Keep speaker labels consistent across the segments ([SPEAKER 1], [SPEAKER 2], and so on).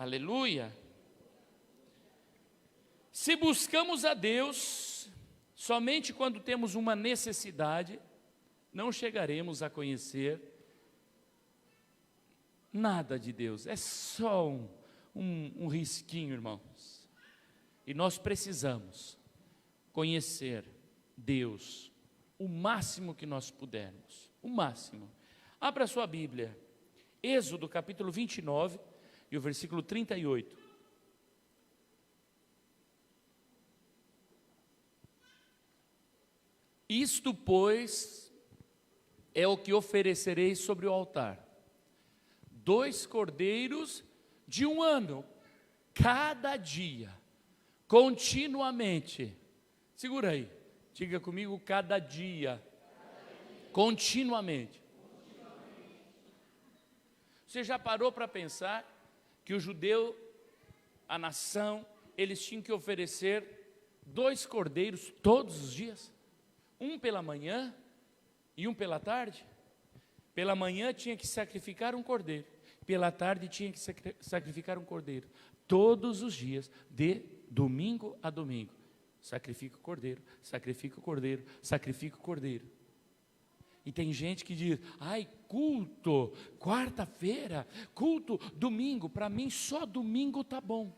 [SPEAKER 1] Aleluia. Se buscamos a Deus somente quando temos uma necessidade, não chegaremos a conhecer nada de Deus. É só um risquinho, irmãos. E nós precisamos conhecer Deus o máximo que nós pudermos. O máximo. Abra sua Bíblia. Êxodo capítulo 29 e o versículo 38. Isto, pois, é o que oferecereis sobre o altar: 2 cordeiros de 1 ano, cada dia, continuamente. Segura aí, diga comigo: cada dia, continuamente. Você já parou para pensar que o judeu, a nação, eles tinham que oferecer 2 cordeiros todos os dias? Um pela manhã e um pela tarde? Pela manhã tinha que sacrificar um cordeiro, pela tarde tinha que sacrificar um cordeiro. Todos os dias, de domingo a domingo, sacrifica o cordeiro, sacrifica o cordeiro, sacrifica o cordeiro. E tem gente que diz: ai, culto, quarta-feira, culto, domingo. Para mim só domingo está bom.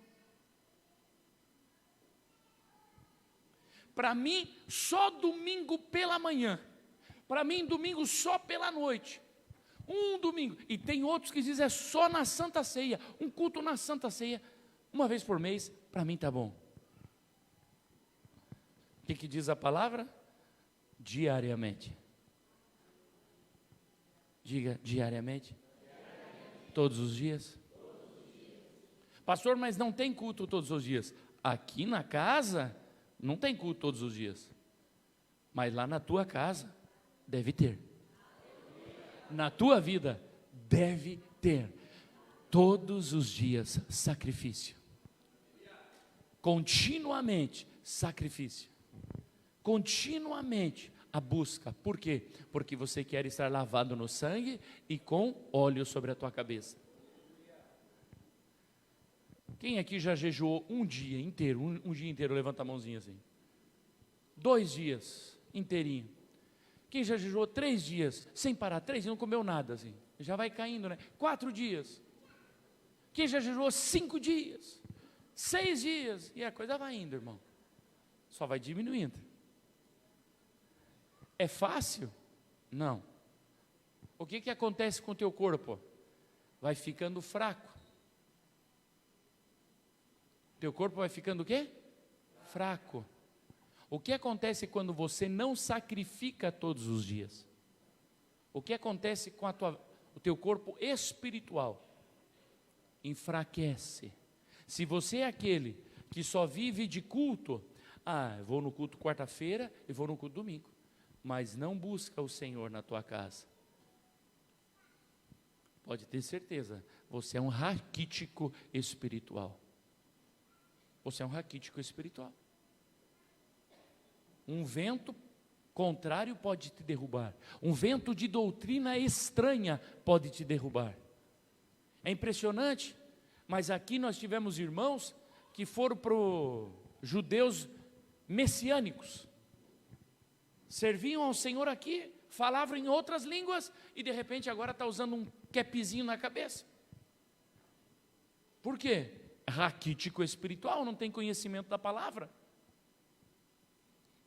[SPEAKER 1] Para mim só domingo pela manhã. Para mim domingo só pela noite. Um domingo. E tem outros que dizem: é só na Santa Ceia. Um culto na Santa Ceia, uma vez por mês, para mim está bom. O que diz a palavra? Diariamente. Diga: diariamente. Todos os dias. Pastor, mas não tem culto todos os dias. Aqui na casa não tem culto todos os dias, mas lá na tua casa deve ter. Na tua vida deve ter. Todos os dias sacrifício. Continuamente sacrifício. Continuamente a busca. Por quê? Porque você quer estar lavado no sangue e com óleo sobre a tua cabeça. Quem aqui já jejuou um dia inteiro? Um dia inteiro, levanta a mãozinha assim. 2 dias inteirinho. Quem já jejuou 3 dias, sem parar, 3 dias, não comeu nada assim? Já vai caindo, né? 4 dias. Quem já jejuou 5 dias, 6 dias, e a coisa vai indo, irmão. Só vai diminuindo. É fácil? Não. O que acontece com o teu corpo? Vai ficando fraco. Teu corpo vai ficando o quê? Fraco. O que acontece quando você não sacrifica todos os dias? O que acontece com o teu corpo espiritual? Enfraquece. Se você é aquele que só vive de culto, eu vou no culto quarta-feira e vou no culto domingo, mas não busca o Senhor na tua casa, pode ter certeza, você é um raquítico espiritual. Você é um raquítico espiritual. Um vento contrário pode te derrubar. Um vento de doutrina estranha pode te derrubar. É impressionante, mas aqui nós tivemos irmãos que foram para os judeus messiânicos. Serviam ao Senhor aqui, falavam em outras línguas e de repente agora está usando um capzinho na cabeça. Por quê? Raquítico espiritual, não tem conhecimento da palavra.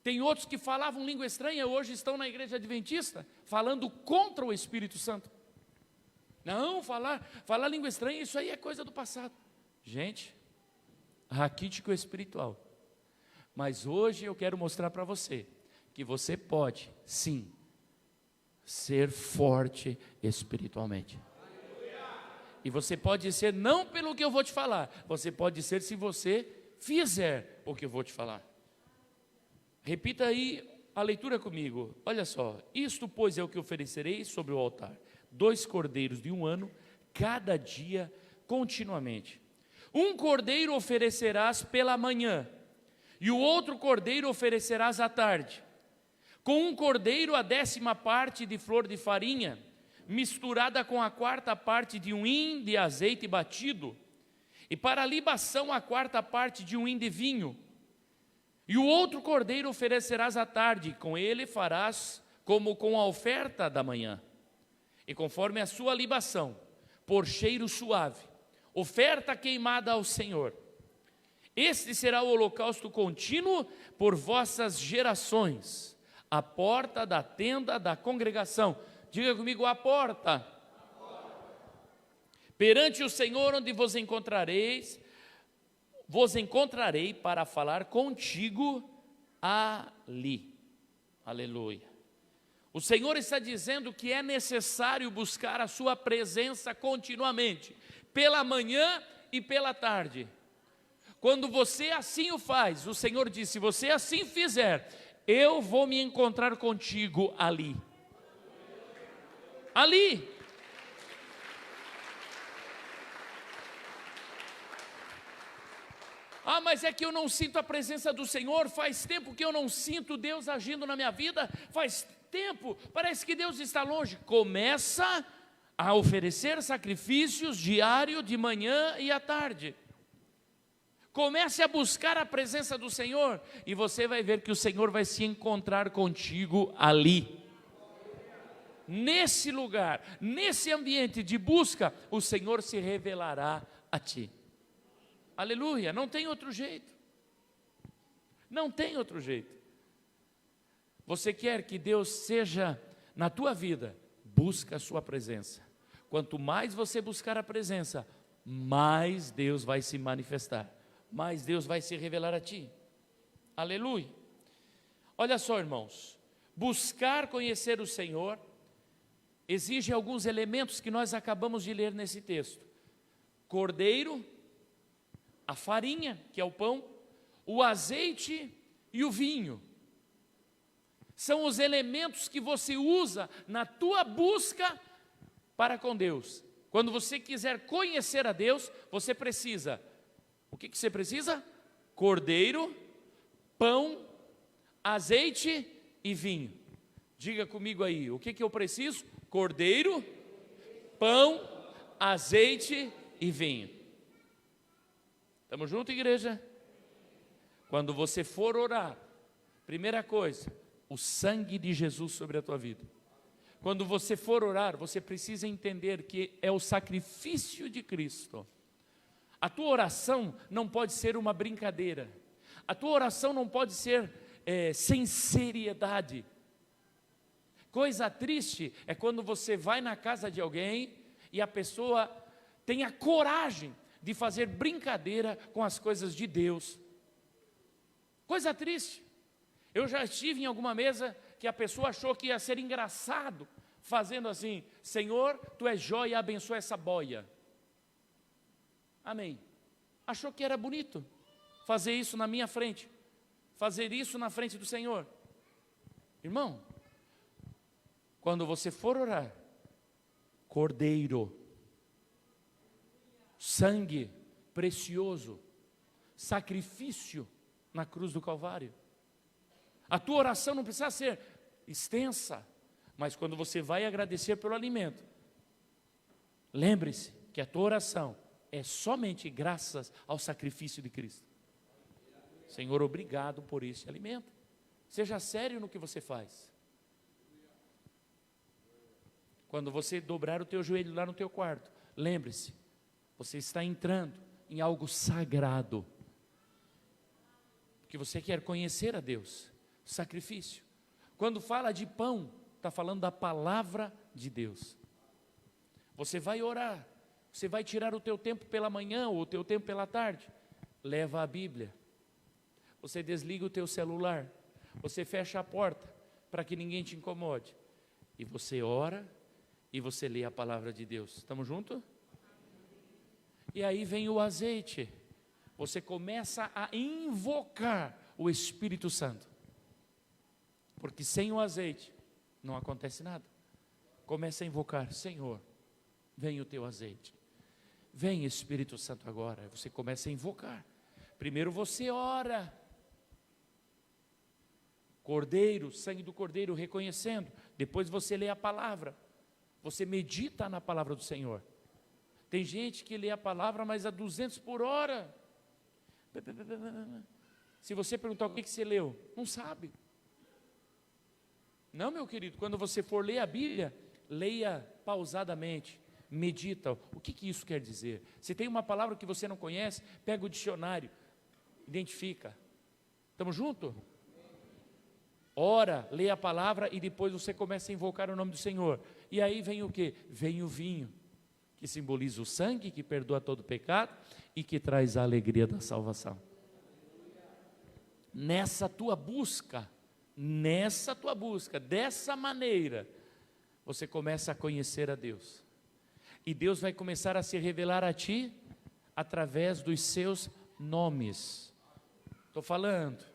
[SPEAKER 1] Tem outros que falavam língua estranha, hoje estão na igreja adventista, falando contra o Espírito Santo. Não, falar língua estranha, isso aí é coisa do passado. Gente, raquítico espiritual. Mas hoje eu quero mostrar para você, que você pode, sim, ser forte espiritualmente. E você pode ser não pelo que eu vou te falar, você pode ser se você fizer o que eu vou te falar. Repita aí a leitura comigo. Olha só: isto, pois, é o que oferecerei sobre o altar: 2 cordeiros de 1 ano, cada dia, continuamente. 1 cordeiro oferecerás pela manhã, e o outro cordeiro oferecerás à tarde. Com 1 cordeiro, a 10ª parte de flor de farinha, misturada com a 4ª parte de um hin de azeite batido, E para a libação a quarta parte de um hin de vinho. E o outro cordeiro oferecerás à tarde, com ele farás como com a oferta da manhã. E conforme a sua libação, por cheiro suave, oferta queimada ao Senhor. Este será o holocausto contínuo por vossas gerações, a porta da tenda da congregação. Diga comigo, a porta. Perante o Senhor, onde vos encontrarei para falar contigo ali. Aleluia. O Senhor está dizendo que é necessário buscar a sua presença continuamente, pela manhã e pela tarde. Quando você assim o faz, o Senhor diz, se você assim fizer, eu vou me encontrar contigo ali. Ali. Ah, mas é que eu não sinto a presença do Senhor, faz tempo que eu não sinto Deus agindo na minha vida, faz tempo, parece que Deus está longe. Começa a oferecer sacrifícios diário, de manhã e à tarde. Comece a buscar a presença do Senhor, e você vai ver que o Senhor vai se encontrar contigo ali. Nesse lugar, nesse ambiente de busca, o Senhor se revelará a ti. Aleluia, não tem outro jeito. Não tem outro jeito. Você quer que Deus seja na tua vida? Busca a sua presença. Quanto mais você buscar a presença, mais Deus vai se manifestar, mais Deus vai se revelar a ti. Aleluia. Olha só, irmãos, buscar conhecer o Senhor exige alguns elementos que nós acabamos de ler nesse texto. Cordeiro, a farinha, que é o pão, o azeite e o vinho. São os elementos que você usa na tua busca para com Deus. Quando você quiser conhecer a Deus, você precisa. O que você precisa? Cordeiro, pão, azeite e vinho. Diga comigo aí, o que eu preciso? Cordeiro, pão, azeite e vinho. Estamos juntos, igreja? Quando você for orar, primeira coisa, o sangue de Jesus sobre a tua vida. Quando você for orar, você precisa entender que é o sacrifício de Cristo. A tua oração não pode ser uma brincadeira. A tua oração não pode ser sem seriedade. Coisa triste é quando você vai na casa de alguém e a pessoa tem a coragem de fazer brincadeira com as coisas de Deus. Coisa triste. Eu já estive em alguma mesa que a pessoa achou que ia ser engraçado, fazendo assim, Senhor, Tu és joia, abençoa essa boia. Amém. Achou que era bonito fazer isso na minha frente, fazer isso na frente do Senhor. Irmão, quando você for orar, cordeiro, sangue precioso, sacrifício na cruz do Calvário. A tua oração não precisa ser extensa, mas quando você vai agradecer pelo alimento, lembre-se que a tua oração é somente graças ao sacrifício de Cristo. Senhor, obrigado por esse alimento. Seja sério no que você faz. Quando você dobrar o teu joelho lá no teu quarto, lembre-se, você está entrando em algo sagrado, porque você quer conhecer a Deus. Sacrifício. Quando fala de pão, está falando da palavra de Deus. Você vai orar, você vai tirar o teu tempo pela manhã ou o teu tempo pela tarde, leva a Bíblia. Você desliga o teu celular, você fecha a porta para que ninguém te incomode, e você ora e você lê a palavra de Deus. Estamos juntos? E aí vem o azeite. Você começa a invocar o Espírito Santo. Porque sem o azeite não acontece nada. Começa a invocar, Senhor, vem o teu azeite. Vem Espírito Santo agora. Você começa a invocar. Primeiro você ora. Cordeiro, sangue do Cordeiro, reconhecendo. Depois você lê a palavra. Você medita na palavra do Senhor. Tem gente que lê a palavra, mas a 200 por hora. Se você perguntar o que você leu, não sabe. Não, meu querido, quando você for ler a Bíblia, leia pausadamente, medita. O que isso quer dizer? Se tem uma palavra que você não conhece, pega o dicionário, identifica. Estamos juntos? Ora, lê a palavra e depois você começa a invocar o nome do Senhor. E aí vem o quê? Vem o vinho, que simboliza o sangue, que perdoa todo pecado e que traz a alegria da salvação. Nessa tua busca, dessa maneira, você começa a conhecer a Deus. E Deus vai começar a se revelar a ti através dos seus nomes. Estou falando,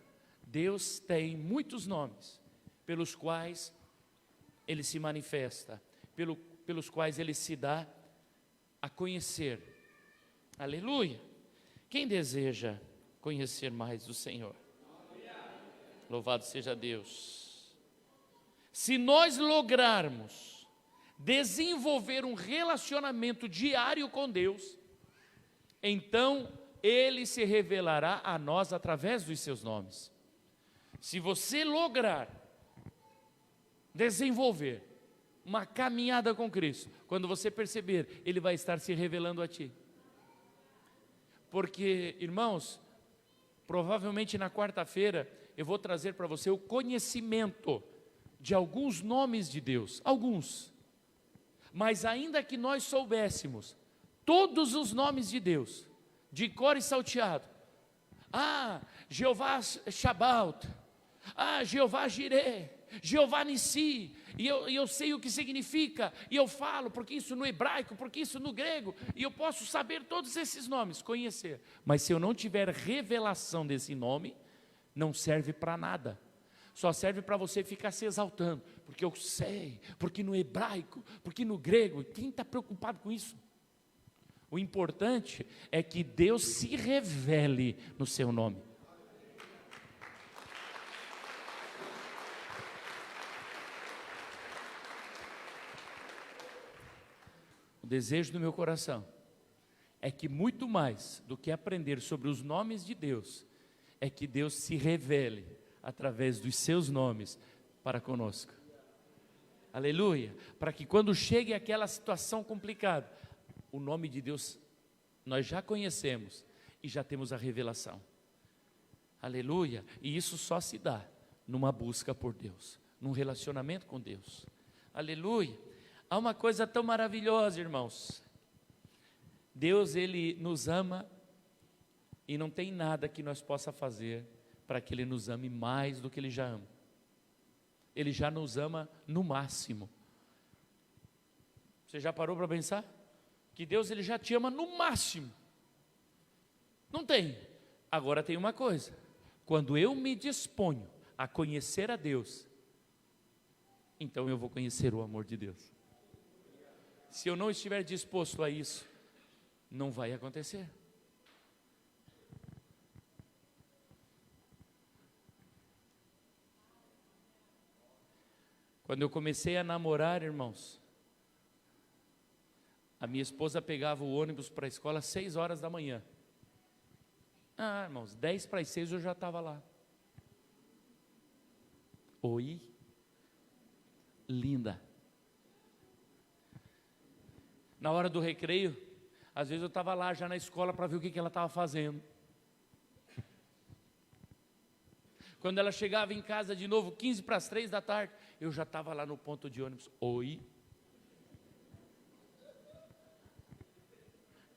[SPEAKER 1] Deus tem muitos nomes pelos quais Ele se manifesta, pelos quais Ele se dá a conhecer. Aleluia! Quem deseja conhecer mais do Senhor? Louvado seja Deus. Se nós lograrmos desenvolver um relacionamento diário com Deus, então Ele se revelará a nós através dos seus nomes. Se você lograr desenvolver uma caminhada com Cristo, quando você perceber, Ele vai estar se revelando a ti. Porque, irmãos, provavelmente na quarta-feira eu vou trazer para você o conhecimento de alguns nomes de Deus, alguns. Mas ainda que nós soubéssemos todos os nomes de Deus, de cor e salteado, Jeová Shabaoth, Jeová Jireh, Jeová Nissi, e eu sei o que significa, e eu falo, porque isso no hebraico, porque isso no grego, e eu posso saber todos esses nomes, conhecer, mas se eu não tiver revelação desse nome, não serve para nada, só serve para você ficar se exaltando, porque eu sei, porque no hebraico, porque no grego, quem está preocupado com isso? O importante é que Deus se revele no seu nome. O desejo do meu coração é que muito mais do que aprender sobre os nomes de Deus, é que Deus se revele através dos seus nomes para conosco. Aleluia! Para que quando chegue aquela situação complicada, o nome de Deus nós já conhecemos e já temos a revelação. Aleluia! E isso só se dá numa busca por Deus, num relacionamento com Deus. Aleluia! Há uma coisa tão maravilhosa, irmãos. Deus, Ele nos ama e não tem nada que nós possa fazer para que Ele nos ame mais do que Ele já ama. Ele já nos ama no máximo. Você já parou para pensar? Que Deus, Ele já te ama no máximo. Não tem. Agora tem uma coisa. Quando eu me disponho a conhecer a Deus, então eu vou conhecer o amor de Deus. Se eu não estiver disposto a isso, não vai acontecer. Quando eu comecei a namorar, irmãos, a minha esposa pegava o ônibus para a escola às 6 horas da manhã. Irmãos, 10 para as 6 eu já estava lá. Oi, linda. Na hora do recreio, às vezes eu estava lá já na escola para ver o que ela estava fazendo. Quando ela chegava em casa de novo, 15 para as 3 da tarde, eu já estava lá no ponto de ônibus. Oi.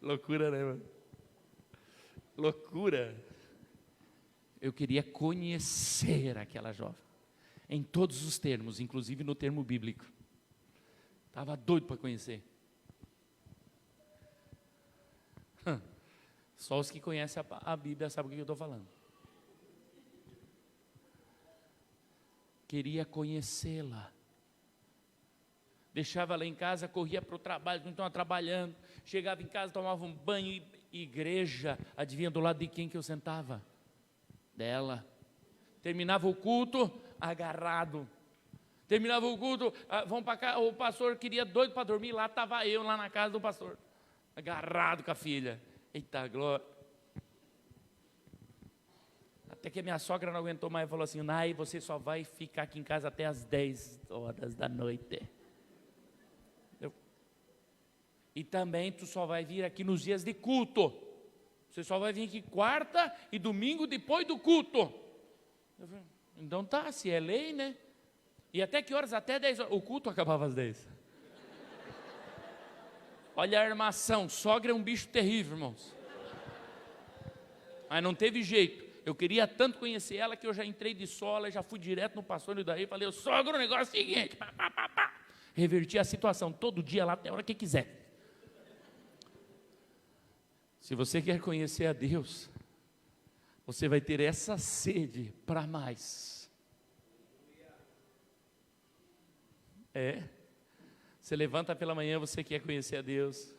[SPEAKER 1] Loucura, né, mano? Loucura. Eu queria conhecer aquela jovem, em todos os termos, inclusive no termo bíblico. Estava doido para conhecer. Só os que conhecem a Bíblia sabem o que eu estou falando. Queria conhecê-la. Deixava ela em casa, corria para o trabalho, não estava trabalhando. Chegava em casa, tomava um banho, igreja. Adivinha do lado de quem que eu sentava? Dela. Terminava o culto, agarrado. Terminava o culto, vamos para cá. O pastor queria doido para dormir, lá estava eu, lá na casa do pastor. agarrado com a filha. Eita glória. Até que a minha sogra não aguentou mais e falou assim: Nai, você só vai ficar aqui em casa até as 10 horas da noite. E também tu só vai vir aqui nos dias de culto. Você só vai vir aqui quarta e domingo depois do culto. Eu falei, então tá, se é lei, né? E até que horas? Até 10 horas. O culto acabava às 10. Olha a armação, sogra é um bicho terrível, irmãos. Mas não teve jeito. Eu queria tanto conhecer ela que eu já entrei de sola, já fui direto no pastor e daí falei: sogra, o negócio é o seguinte. Pá, pá, pá, pá. Reverti a situação, todo dia lá até a hora que quiser. Se você quer conhecer a Deus, você vai ter essa sede para mais. Você levanta pela manhã, você quer conhecer a Deus.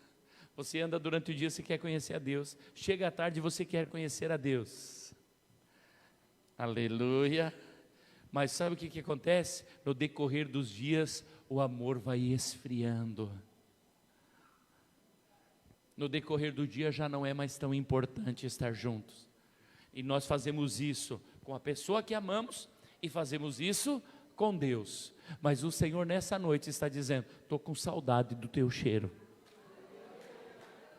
[SPEAKER 1] Você anda durante o dia, você quer conhecer a Deus. Chega à tarde, você quer conhecer a Deus. Aleluia. Mas sabe o que acontece? No decorrer dos dias, o amor vai esfriando. No decorrer do dia já não é mais tão importante estar juntos. E nós fazemos isso com a pessoa que amamos e fazemos isso com Deus. Mas o Senhor nessa noite está dizendo: estou com saudade do teu cheiro.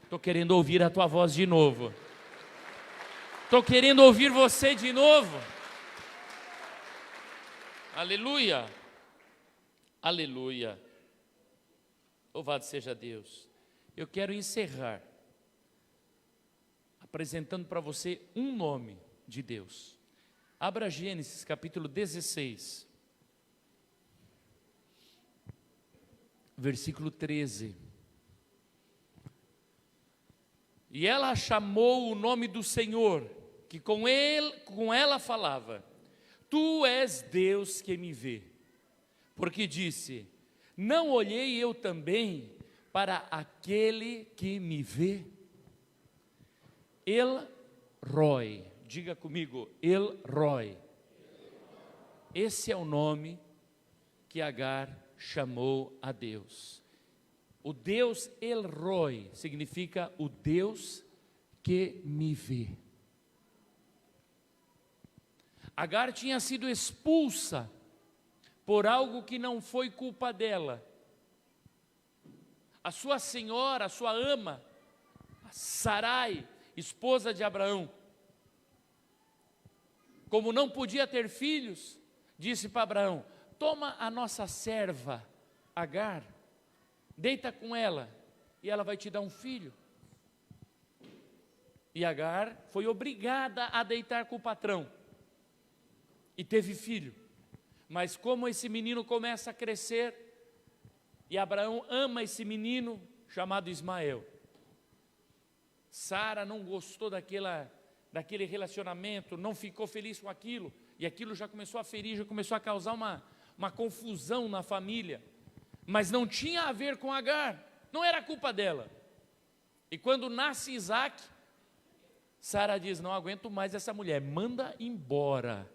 [SPEAKER 1] Estou querendo ouvir a tua voz de novo. Estou querendo ouvir você de novo. Aleluia. Aleluia. Louvado seja Deus. Eu quero encerrar apresentando para você um nome de Deus. Abra Gênesis capítulo 16, versículo 13. E ela chamou o nome do Senhor, que com ela falava: Tu és Deus que me vê. Porque disse: Não olhei eu também para aquele que me vê? El Roi, diga comigo, El Roi. Esse é o nome que Agar chamou a Deus. O Deus El Roi significa o Deus que me vê. Agar tinha sido expulsa por algo que não foi culpa dela. A sua senhora, a sua ama, Sarai, esposa de Abraão, como não podia ter filhos, disse para Abraão: toma a nossa serva Agar, deita com ela e ela vai te dar um filho. E Agar foi obrigada a deitar com o patrão e teve filho. Mas como esse menino começa a crescer, e Abraão ama esse menino chamado Ismael, Sara não gostou daquele relacionamento, não ficou feliz com aquilo, e aquilo já começou a ferir, já começou a causar uma confusão na família, mas não tinha a ver com Agar, não era culpa dela. E quando nasce Isaac, Sara diz: não aguento mais essa mulher, manda embora.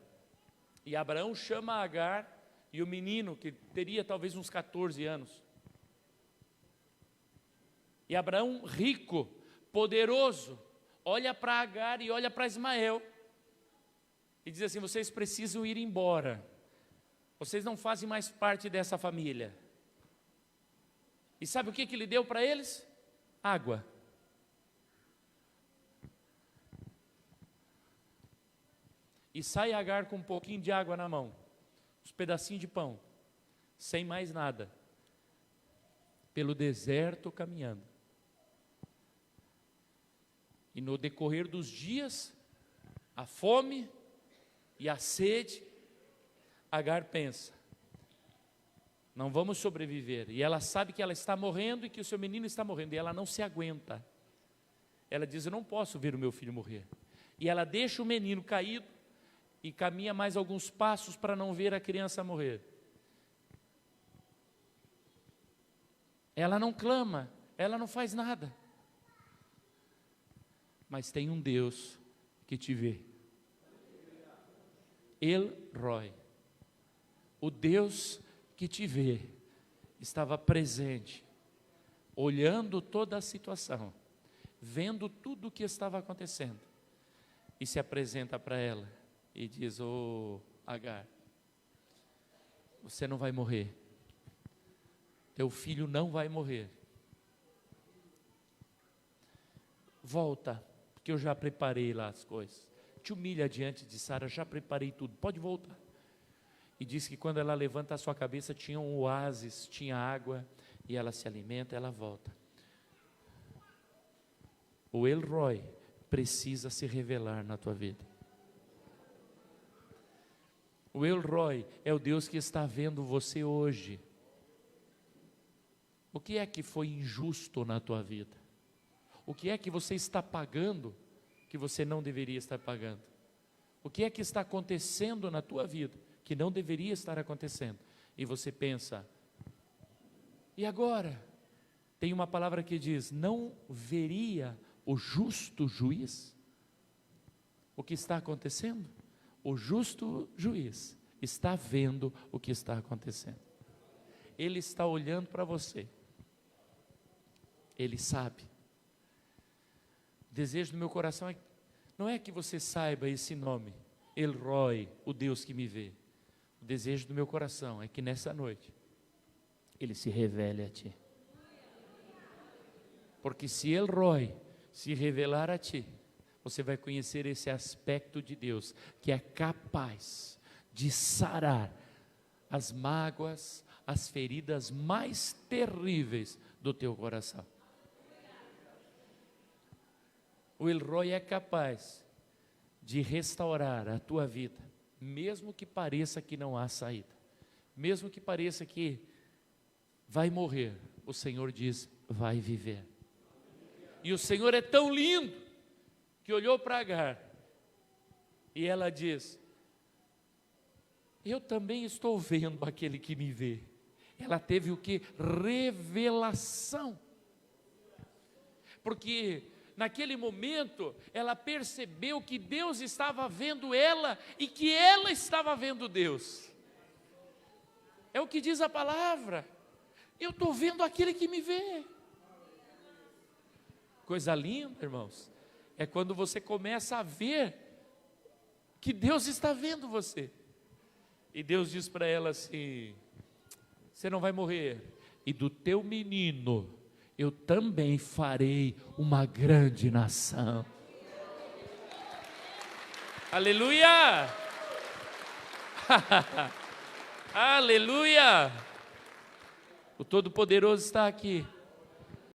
[SPEAKER 1] E Abraão chama Agar e o menino, que teria talvez uns 14 anos. E Abraão, rico, poderoso, olha para Agar e olha para Ismael e diz assim: vocês precisam ir embora, vocês não fazem mais parte dessa família. E sabe o que ele deu para eles? Água. E sai Agar com um pouquinho de água na mão, uns pedacinhos de pão, sem mais nada, pelo deserto caminhando. E no decorrer dos dias, a fome e a sede, Agar pensa: não vamos sobreviver. E ela sabe que ela está morrendo e que o seu menino está morrendo, e ela não se aguenta. Ela diz: eu não posso ver o meu filho morrer. E ela deixa o menino caído e caminha mais alguns passos para não ver a criança morrer. Ela não clama, ela não faz nada. Mas tem um Deus que te vê. El Roi. O Deus que te vê estava presente olhando toda a situação, vendo tudo o que estava acontecendo, e se apresenta para ela e diz: ô Agar, você não vai morrer, teu filho não vai morrer, volta, porque eu já preparei lá as coisas. Te humilha diante de Sara, já preparei tudo, pode voltar. E diz que quando ela levanta a sua cabeça, tinha um oásis, tinha água, e ela se alimenta, ela volta. O El Roi precisa se revelar na tua vida. O El Roi é o Deus que está vendo você hoje. O que é que foi injusto na tua vida? O que é que você está pagando que você não deveria estar pagando? O que é que está acontecendo na tua vida que não deveria estar acontecendo? E você pensa: e agora? Tem uma palavra que diz: não veria o justo juiz? O que está acontecendo? O justo juiz está vendo o que está acontecendo. Ele está olhando para você. Ele sabe. O desejo do meu coração não é que você saiba esse nome, El Roi, o Deus que me vê. O desejo do meu coração é que nessa noite Ele se revele a ti. Porque se El Roi se revelar a ti, você vai conhecer esse aspecto de Deus que é capaz de sarar as mágoas, as feridas mais terríveis do teu coração. O El Roi é capaz de restaurar a tua vida, mesmo que pareça que não há saída, mesmo que pareça que vai morrer, o Senhor diz: vai viver. E o Senhor é tão lindo que olhou para Agar e ela diz: eu também estou vendo aquele que me vê. Ela teve o que? Revelação. Porque naquele momento ela percebeu que Deus estava vendo ela e que ela estava vendo Deus. É o que diz a palavra: eu estou vendo aquele que me vê. Coisa linda, irmãos, é quando você começa a ver que Deus está vendo você. E Deus diz para ela assim: você não vai morrer, e do teu menino eu também farei uma grande nação. Aleluia! Aleluia! O Todo-Poderoso está aqui.